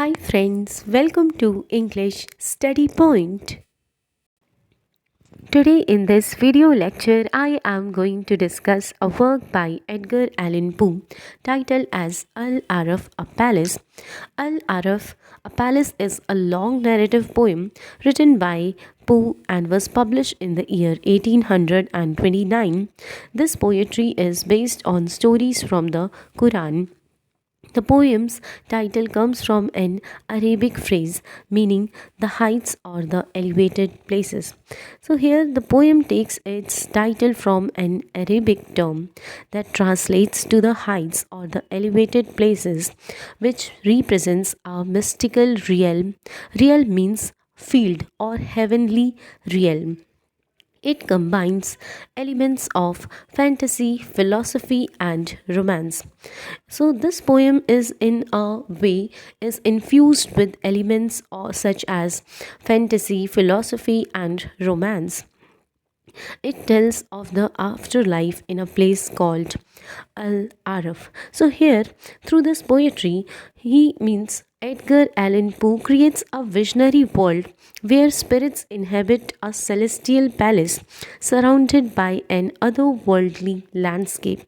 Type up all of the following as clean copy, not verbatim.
Hi friends, welcome to English Study Point. Today in this video lecture I am going to discuss a work by Edgar Allan Poe titled as Aaraaf, a Palace. Aaraaf, a Palace is a long narrative poem written by Poe and was published in the year 1829. This poetry is based on stories from the Quran. The poem's title comes from an Arabic phrase meaning the heights or the elevated places. So, here the poem takes its title from an Arabic term that translates to the heights or the elevated places, which represents a mystical realm. Realm means field or heavenly realm. It combines elements of fantasy, philosophy, and romance. So this poem is in a way is infused with elements such as fantasy, philosophy, and romance. It tells of the afterlife in a place called Aaraaf. So here, through this poetry, he means Edgar Allan Poe creates a visionary world where spirits inhabit a celestial palace surrounded by an otherworldly landscape.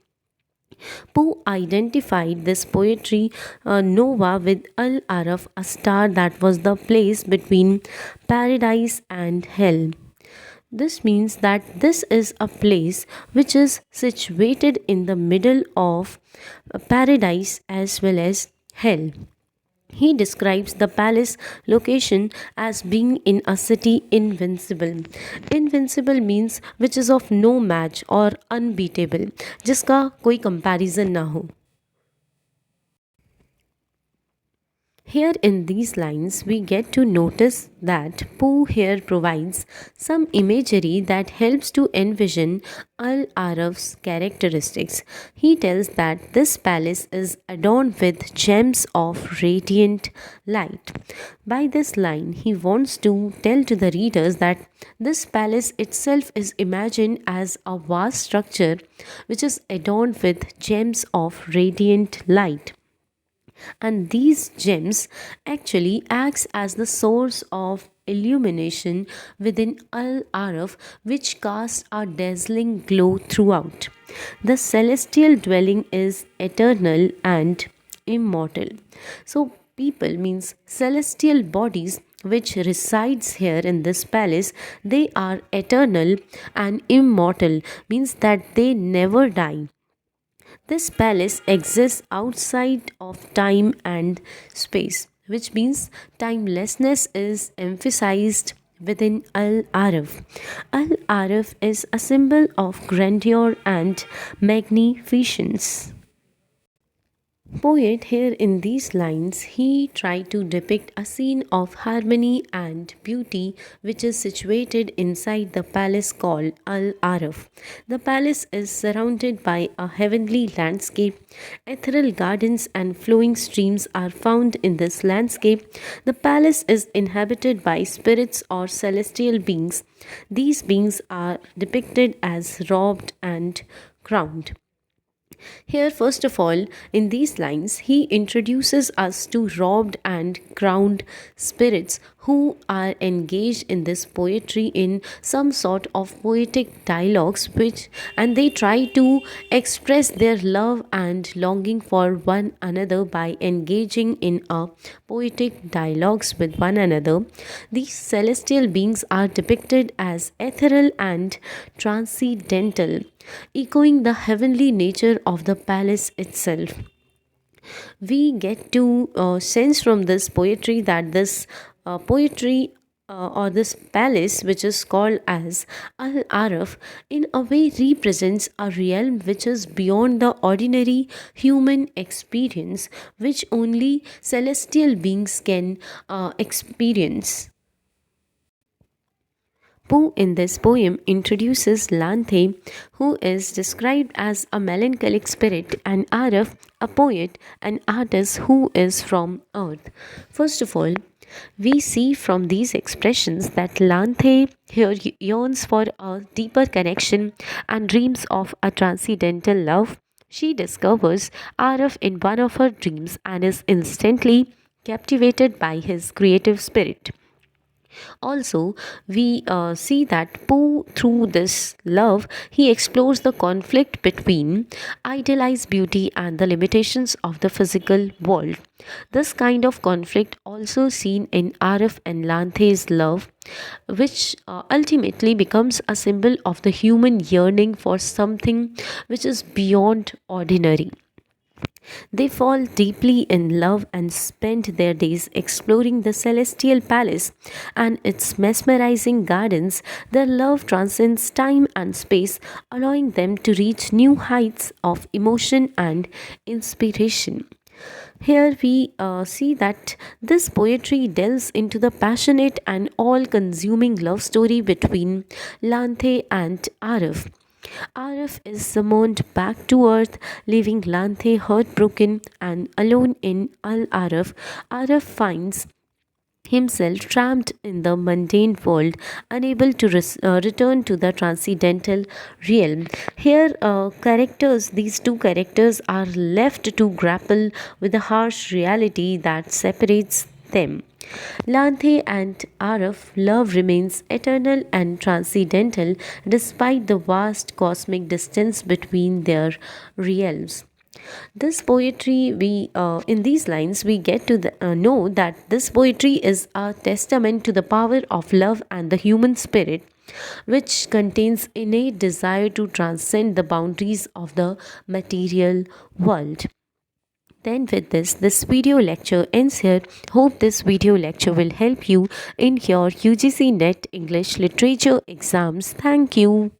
Poe identified this poetry nova with Al Aaraaf, a star that was the place between paradise and hell. This means that this is a place which is situated in the middle of paradise as well as hell. He describes the palace location as being in a city invincible. Invincible means which is of no match or unbeatable, जिसका कोई comparison ना हो. Here in these lines, we get to notice that Poe here provides some imagery that helps to envision Al Aaraaf's characteristics. He tells that this palace is adorned with gems of radiant light. By this line, he wants to tell to the readers that this palace itself is imagined as a vast structure which is adorned with gems of radiant light, and these gems actually acts as the source of illumination within Al Aaraaf, which casts a dazzling glow throughout. The celestial dwelling is eternal and immortal. So people means celestial bodies which resides here in this palace, they are eternal and immortal, means that they never die. This palace exists outside of time and space, which means timelessness is emphasized within Al Aaraaf. Al Aaraaf is a symbol of grandeur and magnificence. Poet here in these lines, he tried to depict a scene of harmony and beauty which is situated inside the palace called Al Aaraaf. The palace is surrounded by a heavenly landscape. Ethereal gardens and flowing streams are found in this landscape. The palace is inhabited by spirits or celestial beings. These beings are depicted as robed and crowned. Here, first of all, in these lines, he introduces us to robed and crowned spirits who are engaged in this poetry in some sort of poetic dialogues, which and they try to express their love and longing for one another by engaging in a poetic dialogues with one another. These celestial beings are depicted as ethereal and transcendental, echoing the heavenly nature of the palace itself. We get to sense from this poetry that this poetry or this palace, which is called as Al Aaraaf, in a way represents a realm which is beyond the ordinary human experience, which only celestial beings can experience. Poe in this poem introduces Lanthe, who is described as a melancholic spirit, and Aaraaf, a poet and artist who is from earth. First of all, we see from these expressions that Lanthe here yearns for a deeper connection and dreams of a transcendental love. She discovers Aaraaf in one of her dreams and is instantly captivated by his creative spirit. Also, we see that Poe, through this love, he explores the conflict between idealized beauty and the limitations of the physical world. This kind of conflict also seen in Aaraaf and Lanthe's love, which ultimately becomes a symbol of the human yearning for something which is beyond ordinary. They fall deeply in love and spend their days exploring the celestial palace and its mesmerizing gardens. Their love transcends time and space, allowing them to reach new heights of emotion and inspiration. Here we see that this poetry delves into the passionate and all consuming love story between Lanthe and Aaraaf. Aaraaf is summoned back to earth, leaving Lanthe heartbroken and alone in Al Aaraaf. Aaraaf finds himself trapped in the mundane world, unable to return to the transcendental realm. Here, these two characters are left to grapple with the harsh reality that separates them. Lanthe and Aaraaf love remains eternal and transcendental despite the vast cosmic distance between their realms. This poetry, we in these lines, we get to know that this poetry is a testament to the power of love and the human spirit, which contains innate desire to transcend the boundaries of the material world. Then with this video lecture ends here. Hope this video lecture will help you in your UGC NET English Literature exams. Thank you.